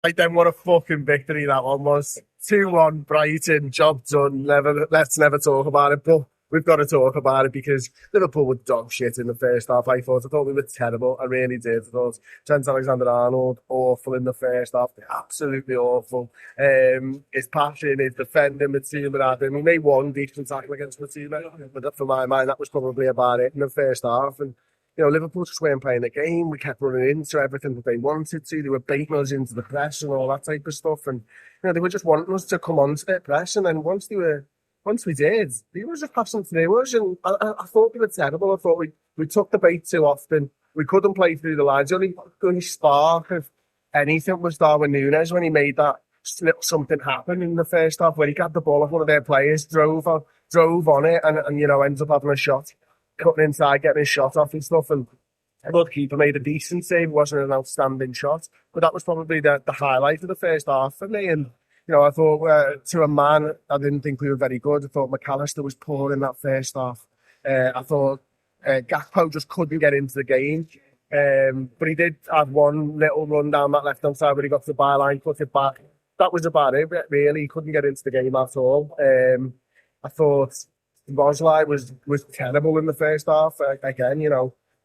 Like, then what a fucking victory that one was. 2-1 Brighton, job done. Let's never talk about it, but we've got to talk about it because Liverpool were dog shit in the first half. I thought we were terrible. I really did. I thought Trent Alexander-Arnold awful in the first half, absolutely awful. His passing, his defending, Matuma, he made one decent tackle against Matuma, but for my mind, that was probably about it in the first half. And Liverpool just weren't playing the game. We kept running into everything that they wanted to. They were baiting us into the press and all that type of stuff. And, they were just wanting us to come onto their press. And then once we did, they were just passing through us. And I thought we were terrible. I thought we took the bait too often. We couldn't play through the lines. The only spark of anything was Darwin Núñez when he made that little something happen in the first half where he got the ball off one of their players, drove on it, and ends up having a shot, cutting inside, getting his shot off and stuff. And I thought the keeper made a decent save. It wasn't an outstanding shot, but that was probably the highlight of the first half for me. And I thought to a man, I didn't think we were very good. I thought McAllister was poor in that first half. I thought Gakpo just couldn't get into the game. But he did have one little run down that left-hand side where he got to the byline, put it back. That was about it, really. He couldn't get into the game at all. I thought Bosley was terrible in the first half. Again,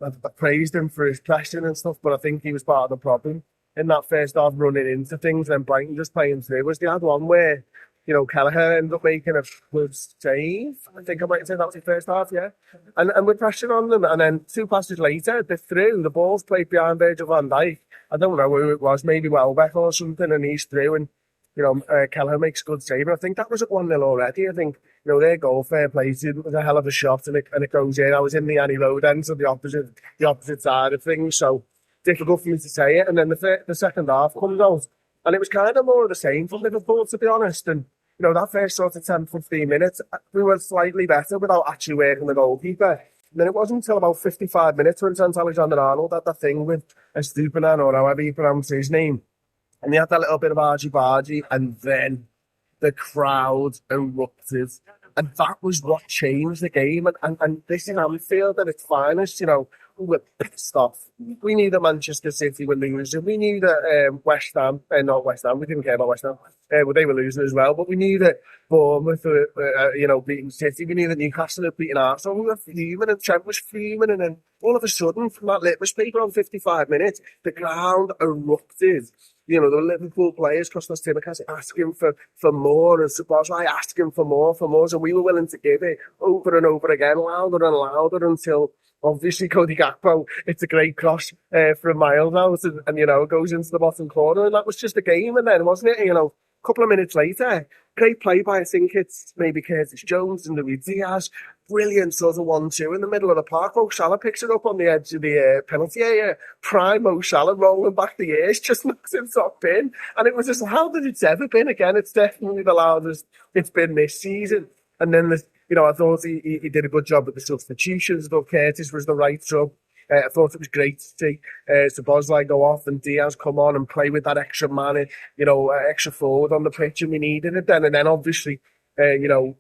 I praised him for his pressing and stuff, but I think he was part of the problem in that first half, running into things, and then Brighton just playing through. Was the other one where, Kelleher ended up making a good save? I think I might say that was the first half, yeah. And we're pressuring on them, and then 2 passes later, they're through. The ball's played behind Virgil van Dijk. I don't know who it was, maybe Welbeck or something, and he's through, and Kelleher makes a good save. And I think that was at 1-0 already. I think, their goal, fair play, it was a hell of a shot, and it goes in. I was in the Annie Road end, so the opposite side of things, so difficult for me to say it. And then the second half comes out, and it was kind of more of the same for Liverpool, to be honest. And, that first sort of 10, 15 minutes, we were slightly better without actually working the goalkeeper. And then it wasn't until about 55 minutes when Trent Alexander-Arnold had that thing with Estupinan, or however you pronounce his name. And they had that little bit of argy-bargy, and then the crowd erupted. And that was what changed the game. And this is Anfield at its finest, we were pissed off. We knew that Manchester City were losing. We knew that West Ham, not West Ham, we didn't care about West Ham. Well, they were losing as well. But we knew that Bournemouth were, beating City. We knew that Newcastle had beaten Arsenal. We were fuming, and Trent was fuming. And then all of a sudden, from that litmus paper on 55 minutes, the ground erupted. The Liverpool players, Kostas Tsimikas, asking for more, and Szoboszlai asking for more. So we were willing to give it over and over again, louder and louder, until obviously Cody Gakpo, it's a great cross for a mile out, and it goes into the bottom corner, and that was just a game. And then, wasn't it? A couple of minutes later, great play by, I think it's maybe Curtis Jones and Luis Diaz. Brilliant sort of 1-2 in the middle of the park. Mo Salah picks it up on the edge of the penalty area. Prime Mo Salah rolling back the ears, just knocks it top in. And it was just, how did it ever been again? It's definitely the loudest it's been this season. And then, I thought he did a good job with the substitutions. I thought Curtis was the right sub. I thought it was great to see Szoboszlai go off and Diaz come on and play with that extra man, extra forward on the pitch, and we needed it then. And then obviously, to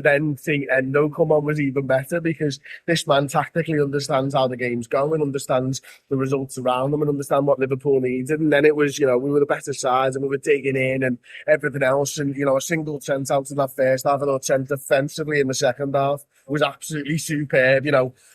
then see Endo come on was even better, because this man tactically understands how the game's going, understands the results around them, and understands what Liverpool needed. And then it was, we were the better side, and we were digging in and everything else. And, a single Trent out in that first half. I thought Trent defensively in the second half was absolutely superb.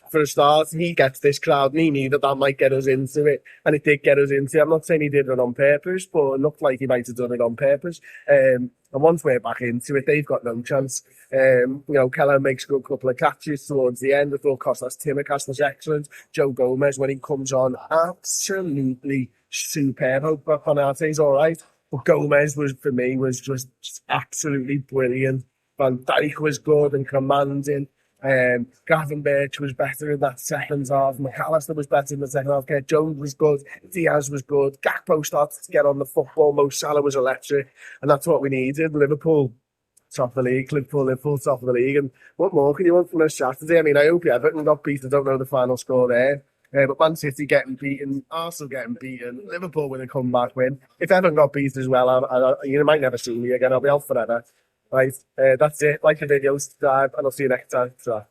For a start, he gets this crowd, and he knew that might get us into it. And it did get us into it. I'm not saying he did it on purpose, but it looked like he might have done it on purpose. And once we're back into it, they've got no chance. Keller makes a good couple of catches towards the end. I thought Kostas Tsimikas was excellent. Joe Gomez, when he comes on, absolutely superb. Hope Konate's all right. But Gomez was just absolutely brilliant. Van Dijk was good and commanding. Gravenberch was better in that second half. McAllister was better in the second half. Jones was good. Diaz was good. Gakpo started to get on the football. Mo Salah was electric. And that's what we needed. Liverpool, top of the league. Liverpool, top of the league. And what more can you want from us Saturday? I mean, I hope Everton got beat. I don't know the final score there. But Man City getting beaten, Arsenal getting beaten, Liverpool with a comeback win. If Everton got beat as well, you might never see me again. I'll be out forever. Right, that's it. Like the video, subscribe, and I'll see you next time. So.